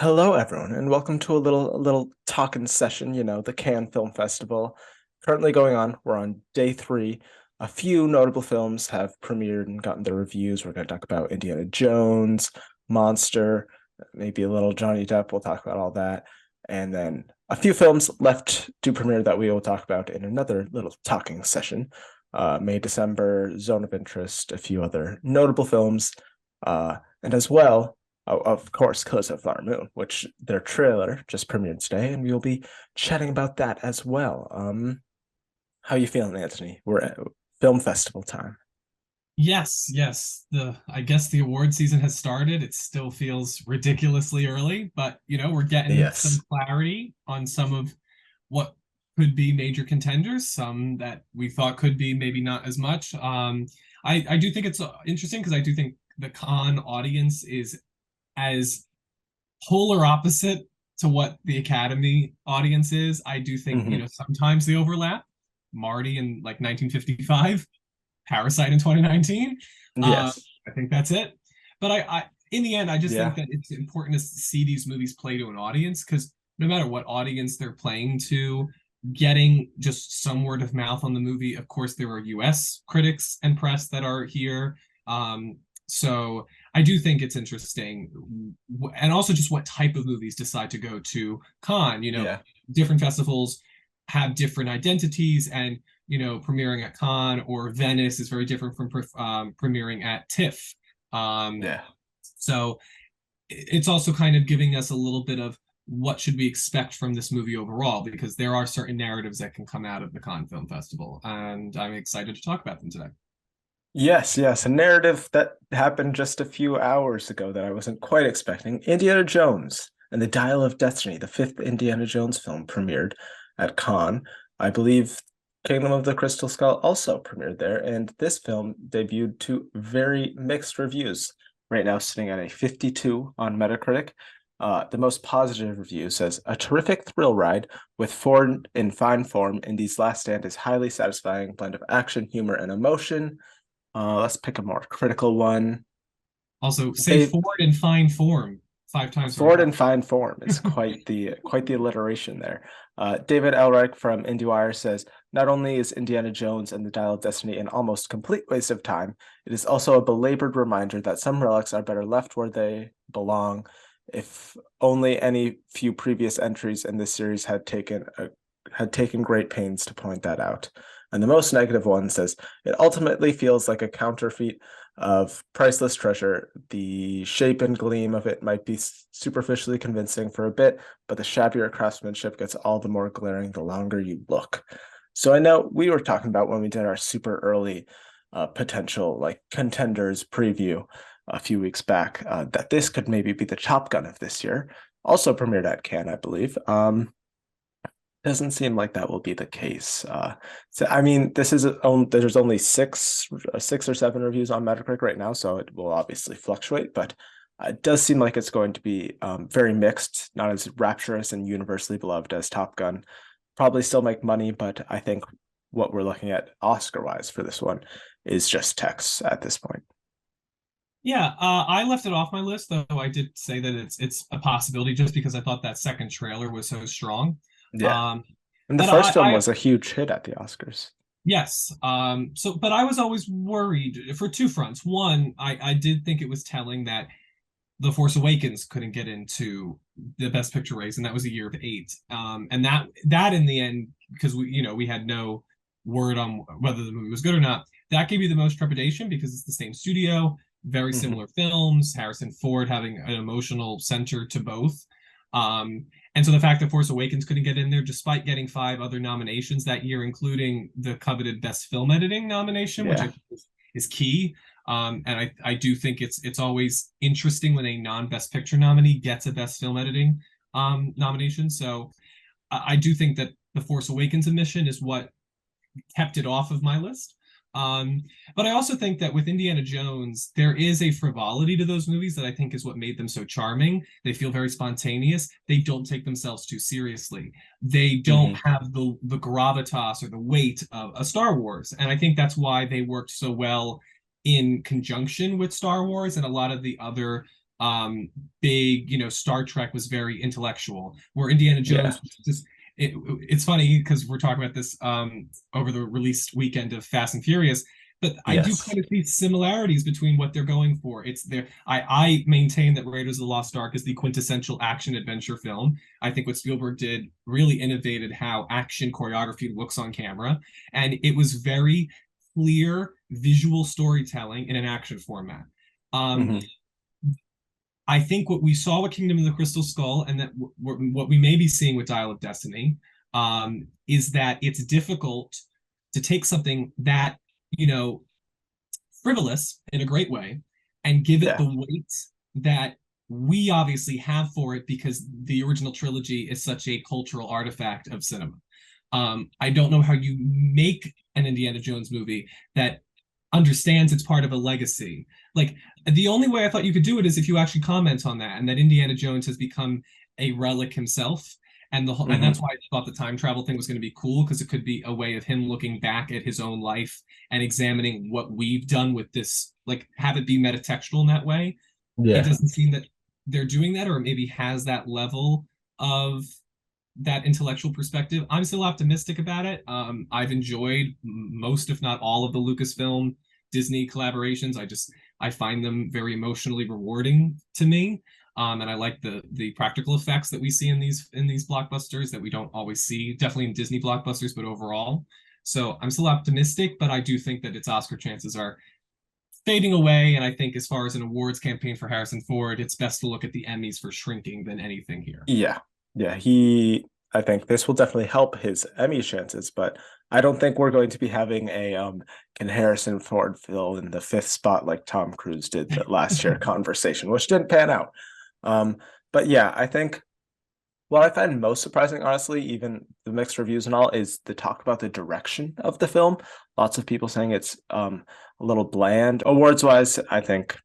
Hello, everyone, and welcome to a little talking session. The Cannes Film Festival currently going on. We're on day three. A few notable films have premiered and gotten their reviews. We're going to talk about Indiana Jones, Monster, maybe a little Johnny Depp. We'll talk about all that, and then a few films left to premiere that we will talk about in another little talking session. May, December, Zone of Interest, a few other notable films, and as well. Oh, of course, Killers of the Flower Moon, which their trailer just premiered today, and we'll be chatting about that as well. How you feeling, Anthony? We're at film festival time. Yes. I guess the award season has started. It still feels ridiculously early, but we're getting some Yes. clarity on some of what could be major contenders, some that we thought could be maybe not as much. I do think it's interesting because I do think the con audience is as polar opposite to what the Academy audience is. I do think, Hmm. sometimes they overlap. Marty in like 1955, Parasite in 2019. Uh, Yes. I think that's it. But in the end, I just think Yeah. that it's important to see these movies play to an audience because no matter what audience they're playing to, getting just some word of mouth on the movie. Of course, there are U.S. critics and press that are here. So I do think it's interesting, and also just what type of movies decide to go to Cannes. Yeah. Different festivals have different identities, and premiering at Cannes or Venice is very different from premiering at TIFF. Um, Yeah. so it's also kind of giving us a little bit of what should we expect from this movie overall, because there are certain narratives that can come out of the Cannes Film Festival, and I'm excited to talk about them today. Yes. A narrative that happened just a few hours ago that I wasn't quite expecting. Indiana Jones and the Dial of Destiny, the fifth Indiana Jones film, premiered at Cannes. I believe Kingdom of the Crystal Skull also premiered there, and this film debuted to very mixed reviews. Right now, sitting at a 52 on Metacritic. The most positive review says a terrific thrill ride with Ford in fine form. Indy's Last Stand is highly satisfying blend of action, humor, and emotion. Let's pick a more critical one. Also, say They Ford in fine form 5 times very Ford in fast. fine form is quite the alliteration there. David Elric from IndieWire says not only is Indiana Jones and the Dial of Destiny an almost complete waste of time, it is also a belabored reminder that some relics are better left where they belong. If only any few previous entries in this series had taken great pains to point that out. And the most negative one says it ultimately feels like a counterfeit of priceless treasure. The shape and gleam of it might be superficially convincing for a bit, but the shabbier craftsmanship gets all the more glaring the longer you look. So I know we were talking about when we did our super early potential like contenders preview a few weeks back that this could maybe be the Top Gun of this year. Also premiered at Cannes, I believe. Doesn't seem like that will be the case. So I mean, there's only six or seven reviews on Metacritic right now, so it will obviously fluctuate. But it does seem like it's going to be very mixed, not as rapturous and universally beloved as Top Gun. Probably still make money, but I think what we're looking at Oscar-wise for this one is just text at this point. Yeah, I left it off my list, though I did say that it's a possibility just because I thought that second trailer was so strong. Yeah, Um, and the but first film I was a huge hit at the Oscars. Yes. But I was always worried for two fronts. One, I did think it was telling that The Force Awakens couldn't get into the Best Picture race, and that was a year of eight. And that in the end, because we had no word on whether the movie was good or not, that gave me the most trepidation because it's the same studio, very Mhm. similar films, Harrison Ford having an emotional center to both. And so the fact that Force Awakens couldn't get in there, despite getting five other nominations that year, including the coveted Best Film Editing nomination, which I Yeah. think is key. And I do think it's always interesting when a non-Best Picture nominee gets a Best Film Editing nomination. So I do think that The Force Awakens admission is what kept it off of my list. Um, but I also think that with Indiana Jones, there is a frivolity to those movies that I think is what made them so charming. They feel very spontaneous. They don't take themselves too seriously. They don't Hmm. have the gravitas or the weight of a Star Wars. And I think that's why they worked so well in conjunction with Star Wars and a lot of the other big, Star Trek was very intellectual, where Indiana Yeah. Jones was just it's funny because we're talking about this over the released weekend of Fast and Furious, but I do Yes. kind of see similarities between what they're going for. It's there. I maintain that Raiders of the Lost Ark is the quintessential action adventure film. I think what Spielberg did really innovated how action choreography looks on camera, and it was very clear visual storytelling in an action format. Um, Hmm. I think what we saw with Kingdom of the Crystal Skull, and that what we may be seeing with Dial of Destiny, is that it's difficult to take something that frivolous in a great way and give it Yeah. the weight that we obviously have for it because the original trilogy is such a cultural artifact of cinema. I don't know how you make an Indiana Jones movie that understands it's part of a legacy. Like the only way I thought you could do it is if you actually comment on that and that Indiana Jones has become a relic himself. And Hmm. that's why I thought the time travel thing was going to be cool because it could be a way of him looking back at his own life and examining what we've done with this, like have it be metatextual in that way. It Yeah. doesn't seem that they're doing that, or maybe has that level of that intellectual perspective. I'm still optimistic about it. I've enjoyed most, if not all, of the Lucasfilm Disney collaborations. I find them very emotionally rewarding to me. And I like the practical effects that we see in these blockbusters that we don't always see, definitely in Disney blockbusters, but overall. So I'm still optimistic, but I do think that its Oscar chances are fading away. And I think as far as an awards campaign for Harrison Ford, it's best to look at the Emmys for shrinking than anything here. Yeah. Yeah. I think this will definitely help his Emmy chances, but I don't think we're going to be having a can Harrison Ford fill in the fifth spot like Tom Cruise did the last year conversation, which didn't pan out. Um, but yeah, I think what I find most surprising, honestly, even the mixed reviews and all, is the talk about the direction of the film. Lots of people saying it's a little bland. Awards wise, I think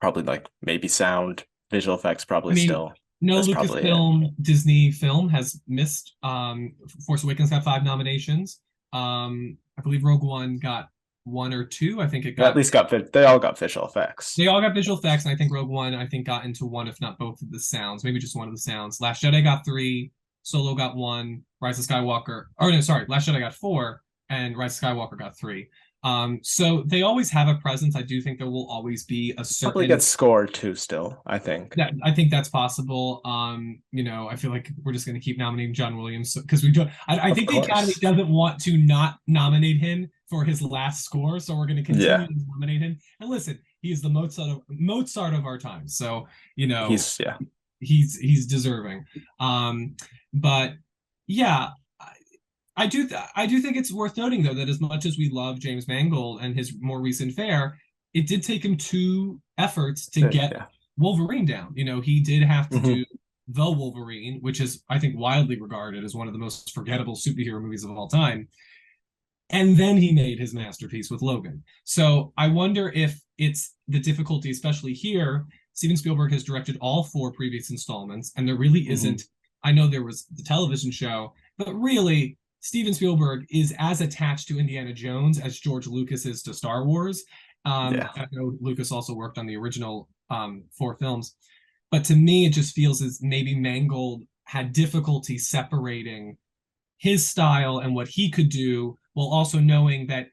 probably like maybe sound, visual effects I probably mean, still. no That's probably it. Lucasfilm Disney film has missed. Force Awakens got 5 nominations. I believe Rogue One got one or two. I think it They at got least got they all got visual effects. they all got visual effects, and I think Rogue One got into one, if not both of the sounds, maybe just one of the sounds. Last Jedi got three, Solo got one, Rise of Skywalker. Or no, sorry, Last Jedi got four, and Rise of Skywalker got three. So they always have a presence. I do think there will always be a Probably certain gets scored too still, I think. that I think that's possible. I feel like we're just going to keep nominating John Williams because we do. I Of think the Academy course. doesn't want to not nominate him for his last score, so we're going to continue Yeah. to nominate him. And listen, he is the Mozart of our time, so you know He's yeah. he's deserving. But yeah. I do think it's worth noting though that as much as we love James Mangold and his more recent fare, it did take him two efforts to get Yeah. Wolverine down. He did have to Hmm. do The Wolverine, which is, I think, widely regarded as one of the most forgettable superhero movies of all time. And then he made his masterpiece with Logan. So I wonder if it's the difficulty, especially here. Steven Spielberg has directed all four previous installments, and there really Hmm. isn't. I know there was the television show, but really, Steven Spielberg is as attached to Indiana Jones as George Lucas is to Star Wars. Yeah. I know Lucas also worked on the original four films, but to me, it just feels as maybe Mangold had difficulty separating his style and what he could do while also knowing that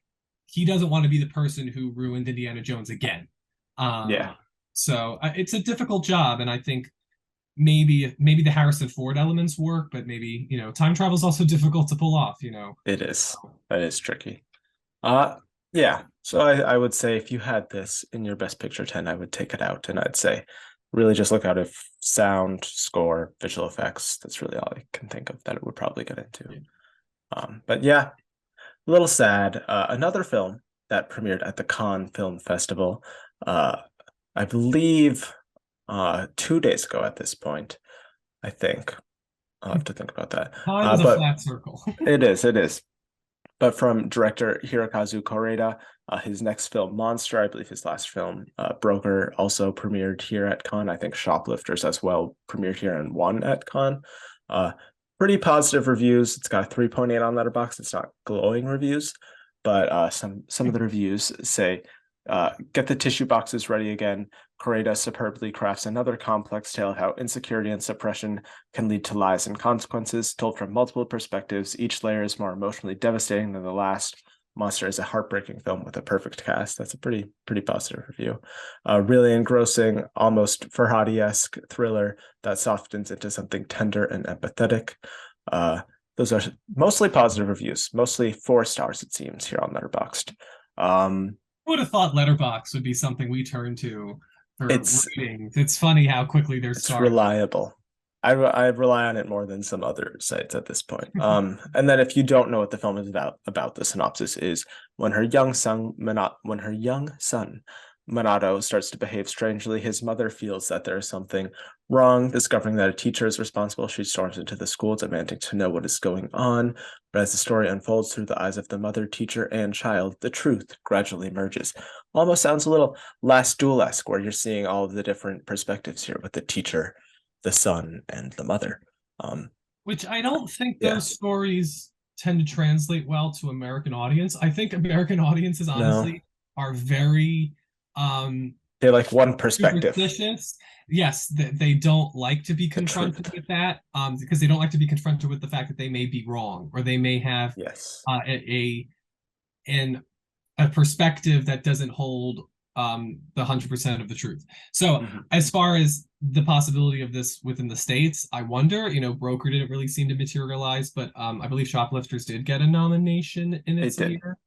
he doesn't want to be the person who ruined Indiana Jones again. Yeah. So it's a difficult job, and I think maybe the Harrison Ford elements work, but maybe time travel is also difficult to pull off. It is. That is tricky. Uh yeah. So I would say if you had this in your best picture 10, I would take it out and I'd say really just look out if sound, score, visual effects. That's really all I can think of that it would probably get into. Yeah. But yeah, a little sad. Another film that premiered at the Cannes Film Festival, uh, I believe 2 days ago at this point, I think. I'll have to think about that. Time is a But flat circle. it is. But from director Hirokazu Koreeda, his next film, Monster, I believe his last film, Broker, also premiered here at Cannes. I think Shoplifters as well premiered here and won at Cannes. Uh, Pretty positive reviews. It's got a 3.8 on Letterboxd. It's not glowing reviews, but some of the reviews say, get the tissue boxes ready again. Correa superbly crafts another complex tale of how insecurity and suppression can lead to lies and consequences, told from multiple perspectives. Each layer is more emotionally devastating than the last. Monster is a heartbreaking film with a perfect cast. That's a pretty positive review. Really engrossing, almost Farhadi-esque thriller that softens into something tender and empathetic. Those are mostly positive reviews, mostly 4 stars, it seems, here on Letterboxd. Who would have thought Letterbox would be something we turn to for It's ratings? It's funny how quickly there's it's stars. reliable. I rely on it more than some other sites at this point. And then if you don't know what the film is about the synopsis is when her young son Minato starts to behave strangely, his mother feels that there is something wrong. Discovering that a teacher is responsible, she storms into the school demanding to know what is going on. But as the story unfolds through the eyes of the mother, teacher, and child, the truth gradually emerges. Almost sounds a little Last Duel-esque, where you're seeing all of the different perspectives here with the teacher, the son, and the mother. Which I don't think Yeah. those stories tend to translate well to American audience. I think American audiences No, honestly are very they're like one perspective. superstitious. Yes, they don't like to be The confronted truth. with that, because they don't like to be confronted with the fact that they may be wrong or they may have Yes. a an a perspective that doesn't hold the 100% of the truth. So Mhm. as far as the possibility of this within the states, I wonder. Broker didn't really seem to materialize, but I believe Shoplifters did get a nomination in It its did. year.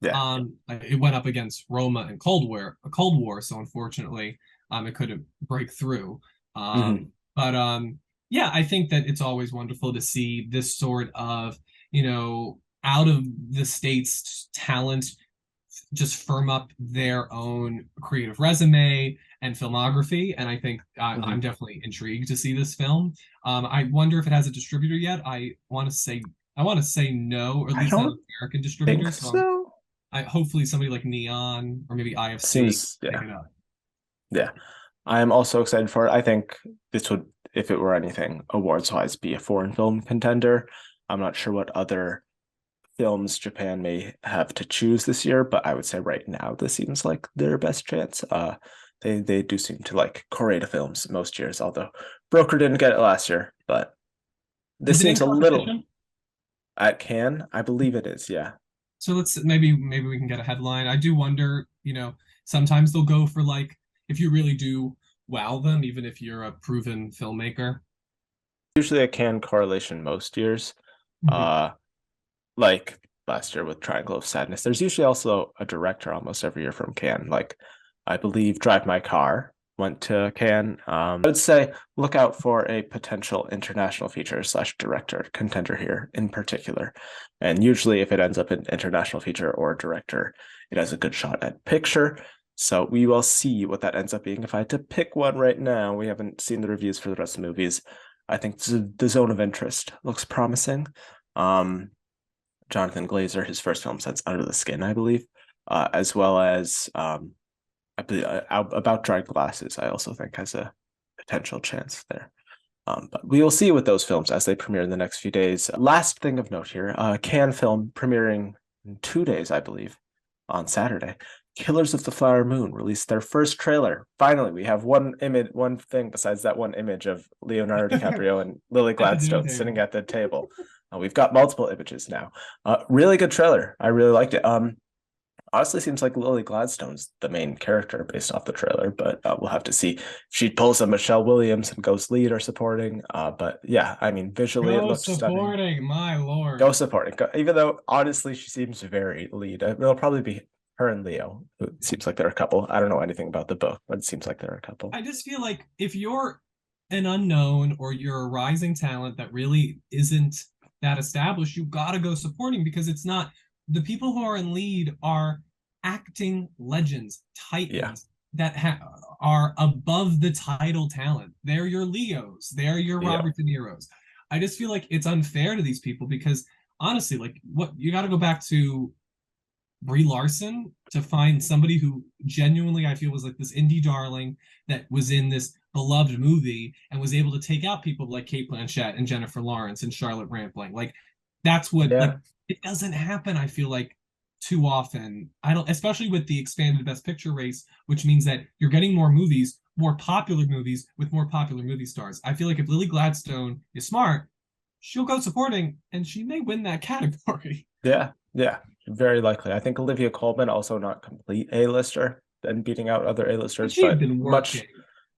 Yeah. It went up against Roma and Cold War, so unfortunately, it couldn't break through. Hmm. But yeah, I think that it's always wonderful to see this sort of, out of the state's talent just firm up their own creative resume and filmography. And I think I'm Hmm. definitely intrigued to see this film. I wonder if it has a distributor yet. I want to say no, or at I least not an don't American think distributor. So so. hopefully somebody like Neon or maybe IFC Seems, pick yeah. it up. Yeah. I am also excited for it. I think this would, if it were anything awards wise, be a foreign film contender. I'm not sure what other films Japan may have to choose this year, but I would say right now this seems like their best chance. They do seem to like Koreeda films most years, although Broker didn't get it last year, but this Is it in seems a little competition? at Cannes. I believe it is, yeah. So let's maybe we can get a headline. I do wonder, sometimes they'll go for like if you really do wow them, even if you're a proven filmmaker. Usually a Cannes correlation most years. Mhm. Uh like last year with Triangle of Sadness. There's usually also a director almost every year from Cannes. Like I believe Drive My Car went to Cannes. I would say look out for a potential international feature slash director contender here in particular. And usually if it ends up in international feature or director, it has a good shot at picture. So we will see what that ends up being. If I had to pick one right now, we haven't seen the reviews for the rest of the movies. I think the Zone of Interest looks promising. Um, Jonathan Glazer, his first film since Under the Skin, I believe, as well as I believe About Dry Glasses. I also think has a potential chance there. But we will see with those films as they premiere in the next few days. Last thing of note here, Cannes film premiering in 2 days, I believe, on Saturday. Killers of the Flower Moon released their first trailer. Finally, we have one image, one thing besides that one image of Leonardo DiCaprio and Lily At the dinner Gladstone sitting table. at the table. We've got multiple images now. Really good trailer. I really liked it. Honestly, seems like Lily Gladstone's the main character based off the trailer, but we'll have to see if she pulls a Michelle Williams and goes lead or supporting. But yeah, I mean, visually it Go looked stunning. supporting, my Go lord. supporting, even though honestly she seems very lead. It'll probably be her and Leo. It seems like they're a couple. I don't know anything about the book, but it seems like they're a couple. I just feel like if you're an unknown or you're a rising talent that really isn't that established, you gotta go supporting because it's not the people who are in lead are acting legends, Yeah, titans that are above the title talent. They're your Leos, they're your yeah, Robert De Niro's. I just feel like it's unfair to these people because honestly, like what you got to go back to Brie Larson to find somebody who genuinely I feel was like this indie darling that was in this beloved movie and was able to take out people like Kate Blanchett and Jennifer Lawrence and Charlotte Rampling. Like that's what like yeah. it doesn't happen, I feel like too often. I don't especially with the expanded best picture race, which means that you're getting more movies more popular movies with more popular movie stars. I feel like if Lily Gladstone is smart, she'll go supporting and she may win that category. Yeah, yeah, very likely. I think Olivia Colman also not complete A-lister and beating out other But A-listers, she had but been much, working.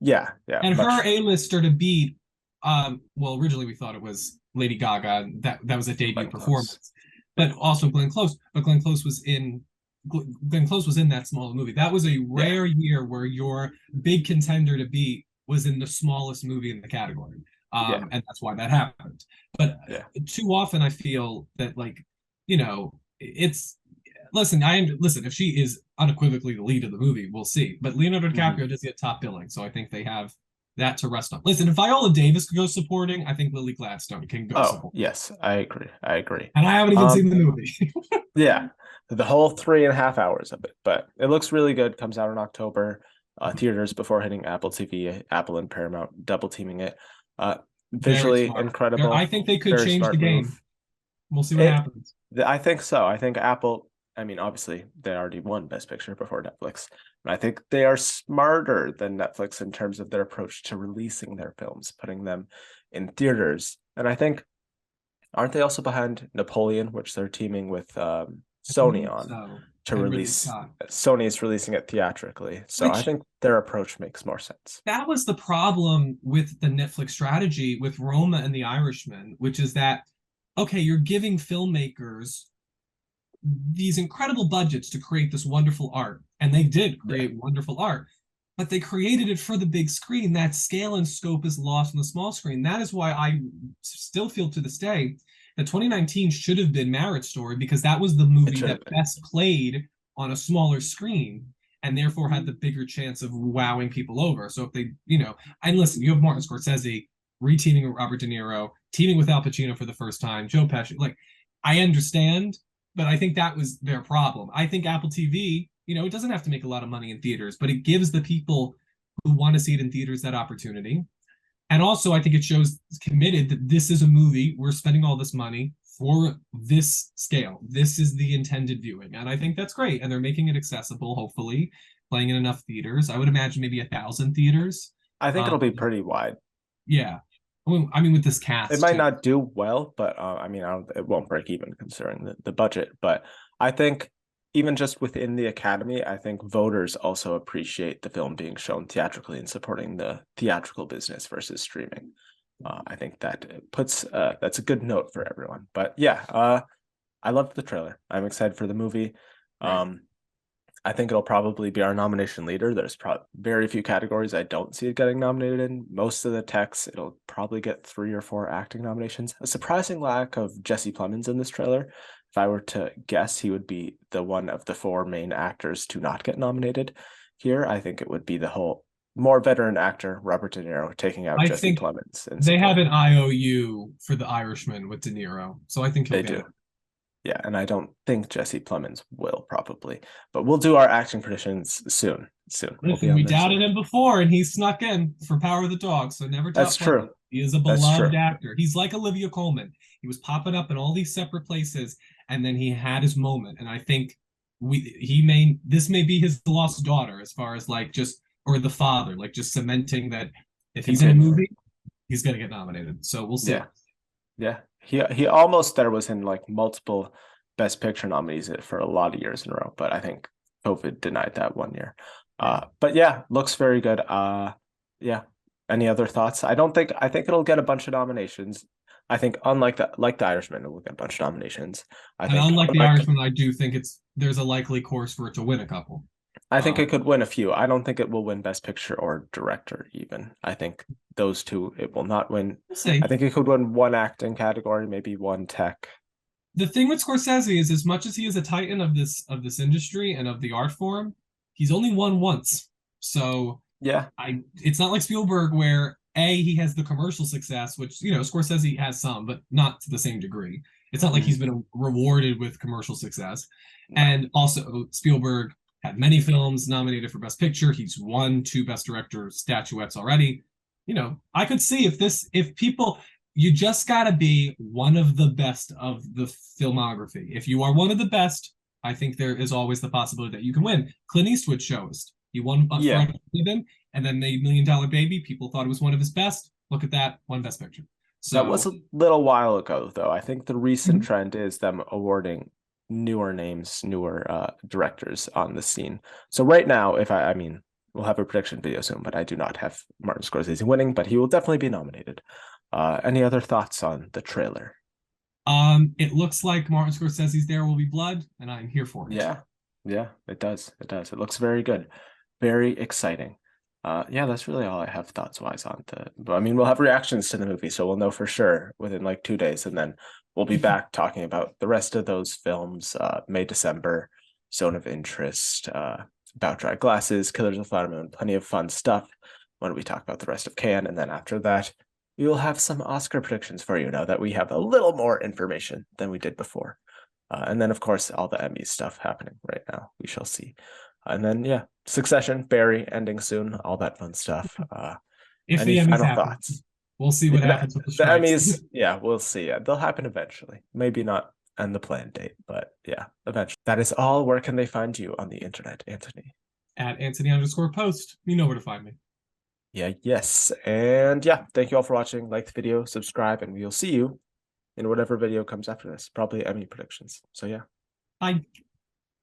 yeah, yeah, And her much. A-lister to beat, well, originally we thought it was Lady Gaga. That was a debut Glenn Close. performance, but also Glenn Close. But Glenn Close was in that small movie. That was a Yeah, rare year where your big contender to beat was in the smallest movie in the category, yeah, and that's why that happened. But yeah. too often I feel that, like, you know, it's listen. Listen. If she is unequivocally the lead of the movie, we'll see. But Leonardo Mhm. DiCaprio does get top billing, so I think they have that to rest on. Listen, if Viola Davis could go supporting, I think Lily Gladstone can go Oh, support. yes, I agree. I agree. And I haven't even seen Um, the movie. yeah, the whole 3.5 hours of it, but it looks really good. Comes out in October, theaters before hitting Apple TV, Apple and Paramount double teaming it. Uh, Very Visually smart. I incredible, think they could very change the smart game. move. We'll see what It, happens. I think so. I think Apple, I mean, obviously they already won Best Picture before Netflix, and I think they are smarter than Netflix in terms of their approach to releasing their films, putting them in theaters. And I think, aren't they also behind Napoleon, which they're teaming with I Sony believe on so. to And Ridley release? Scott. Sony is releasing it theatrically, so I Which think their approach makes more sense. that was the problem with the Netflix strategy with Roma and The Irishman, which is that, okay, you're giving filmmakers these incredible budgets to create this wonderful art. And they did Yeah, create wonderful art, but they created it for the big screen. That scale and scope is lost on the small screen. That is why I still feel to this day that 2019 should have been Marriage Story, because that was the it movie should that have been. best played on a smaller screen and therefore had the bigger chance of wowing people over. So if they, and listen, you have Martin Scorsese reteaming with Robert De Niro, teaming with Al Pacino for the first time, Joe Pesci. Like, I understand, but I think that was their problem. I think Apple TV, it doesn't have to make a lot of money in theaters, but it gives the people who want to see it in theaters that opportunity. And also, I think it shows committed that this is a movie. We're spending all this money for this scale. This is the intended viewing. And I think that's great. And they're making it accessible, hopefully, playing in enough theaters. I would imagine maybe 1,000 theaters. I think Um, it'll be pretty wide. yeah. I mean, with this It cast might too. not do well, but I mean, it won't break even considering the budget. But I think even just within the Academy, I think voters also appreciate the film being shown theatrically and supporting the theatrical business versus streaming. I think that puts that's a good note for everyone. But yeah, I loved the trailer. I'm excited for the movie. Right. Um, I think it'll probably be our nomination leader. There's probably very few categories I don't see it getting nominated in. Most of the techs, it'll probably get 3 or 4 acting nominations. A surprising lack of Jesse Plemons in this trailer. If I were to guess, he would be the one of the 4 main actors to not get nominated here. I think it would be the whole more veteran actor, Robert De Niro, taking out I Jesse think Plemons in they have supporting. an IOU for the Irishman with De Niro, so I think he'll They get do. it. Yeah, and I don't think Jesse Plemons will probably, but we'll do our acting predictions soon. Soon. We'll be Listen, on we there soon. doubted him before, and he snuck in for Power of the Dog, so never That's doubt true. Plemons. He is a That's beloved true. actor. He's like Olivia Colman. He was popping up in all these separate places, and then he had his moment. And I think this may be his lost daughter as far as like just or the father, like just cementing that if he's in a Continuing. movie, he's gonna get nominated. So we'll see. Yeah. Yeah. He almost there was in like multiple Best Picture nominees for a lot of years in a row, but I think COVID denied that one year. Right. But yeah, looks very good. Yeah. Any other thoughts? I think it'll get a bunch of nominations. I think unlike the Irishman, it will get a bunch of nominations. I And think unlike The unlike Irishman, I do think there's a likely course for it to win a couple. I think Um, it could win a few. I don't think it will win Best Picture or Director even. I think those two it will not win. we'll I see. think it could win one acting category, maybe one tech. The thing with Scorsese is, as much as he is a titan of this industry and of the art form, he's only won once. So Yeah. it's not like Spielberg where he has the commercial success, which Scorsese has some, but not to the same degree. It's not like he's Mhm. been rewarded with commercial success. No. And also Spielberg had many films nominated for Best Picture. He's won 2 Best Director statuettes already. I could see if people, you just got to be one of the best of the filmography. If you are one of the best, I think there is always the possibility that you can win. Clint Eastwood shows he won for Yeah. Unforgiven. And then the $1 Million Baby, people thought it was one of his best. Look at that, won Best Picture. That was So a little while ago, though. I think the recent Mhm. trend is them awarding newer names, newer directors on the scene. So right now, if I mean, we'll have a prediction video soon, but I do not have Martin Scorsese winning, but he will definitely be nominated. Any other thoughts on the trailer? It looks like Martin Scorsese's There Will Be Blood, and I'm here for it. Yeah, yeah, it does. It does. It looks very good, very exciting. Yeah, that's really all I have thoughts wise on the. But I mean, we'll have reactions to the movie, so we'll know for sure within like 2 days, and then we'll be back talking about the rest of those films. May, December, Zone of Interest, About Dry Glasses, Killers of the Flower Moon, plenty of fun stuff when we talk about the rest of Cannes, and then after that, we will have some Oscar predictions for you now that we have a little more information than we did before. And then, of course, all the Emmy stuff happening right now. We shall see. And then, yeah, Succession, Barry ending soon, all that fun stuff. If Any the Emmys final happen, thoughts? we'll see what happens with the The strikes. Emmys, yeah, we'll see. Yeah, they'll happen eventually. Maybe not on the planned date, but yeah, eventually. That is all. Where can they find you on the internet, Anthony? At Anthony_Post, you know where to find me. Yeah, yes. And yeah, thank you all for watching. Like the video, subscribe, and we'll see you in whatever video comes after this. Probably Emmy predictions. So yeah. Bye.